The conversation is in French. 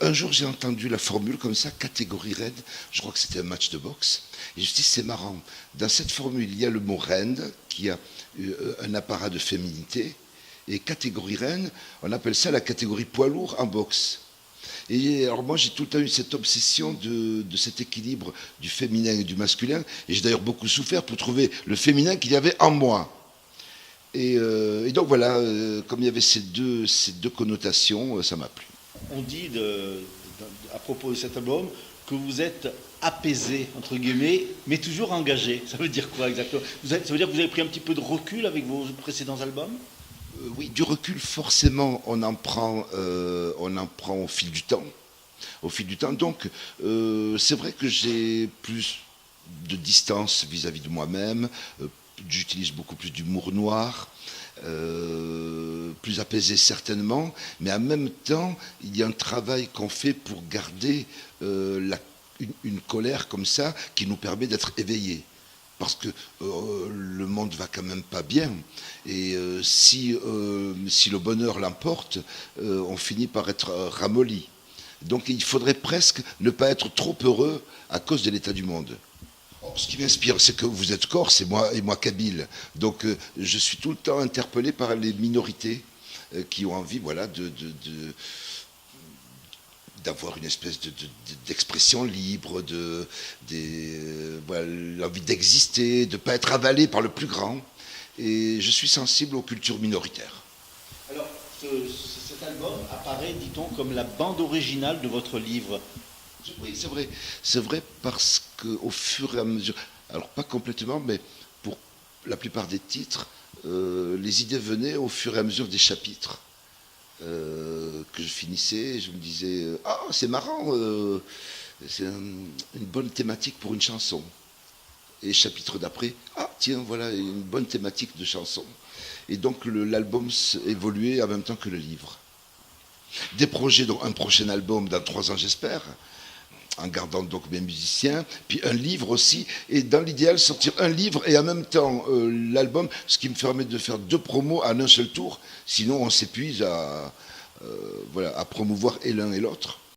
un jour, j'ai entendu la formule comme ça, catégorie reine. Je crois que c'était un match de boxe. Et je me suis dit, c'est marrant. Dans cette formule, il y a le mot reine, qui a un apparat de féminité. Et catégorie reine, on appelle ça la catégorie poids lourd en boxe. Et alors moi, j'ai tout le temps eu cette obsession de cet équilibre du féminin et du masculin. Et j'ai d'ailleurs beaucoup souffert pour trouver le féminin qu'il y avait en moi. Et donc voilà, comme il y avait ces deux connotations, ça m'a plu. On dit à propos de cet album que vous êtes apaisé, entre guillemets, mais toujours engagé. Ça veut dire quoi exactement? Ça veut dire que vous avez pris un petit peu de recul avec vos précédents albums? Oui, du recul, forcément, on en prend au fil du temps. Au fil du temps. Donc, c'est vrai que j'ai plus de distance vis-à-vis de moi-même. J'utilise beaucoup plus d'humour noir, plus apaisé certainement, mais en même temps, il y a un travail qu'on fait pour garder une colère comme ça qui nous permet d'être éveillés. Parce que le monde va quand même pas bien. Et si le bonheur l'emporte, on finit par être ramolli. Donc il faudrait presque ne pas être trop heureux à cause de l'état du monde. Ce qui m'inspire, c'est que vous êtes corse et moi kabyle. Donc je suis tout le temps interpellé par les minorités qui ont envie, voilà, d'avoir une espèce d'expression libre, voilà, l'envie d'exister, de ne pas être avalé par le plus grand. Et je suis sensible aux cultures minoritaires. Alors, cet album apparaît, dit-on, comme la bande originale de votre livre. Oui, c'est vrai. C'est vrai parce qu'au fur et à mesure, alors pas complètement, mais pour la plupart des titres, les idées venaient au fur et à mesure des chapitres. Que je finissais, je me disais ah, c'est marrant, c'est une bonne thématique pour une chanson. Et chapitre d'après, ah tiens, voilà une bonne thématique de chanson. Et donc l'album évoluait en même temps que le livre. Des projets, donc un prochain album dans 3 ans j'espère, en gardant donc mes musiciens, puis un livre aussi, et dans l'idéal sortir un livre et en même temps l'album, ce qui me permet de faire 2 promos en un seul tour, sinon on s'épuise à promouvoir et l'un et l'autre.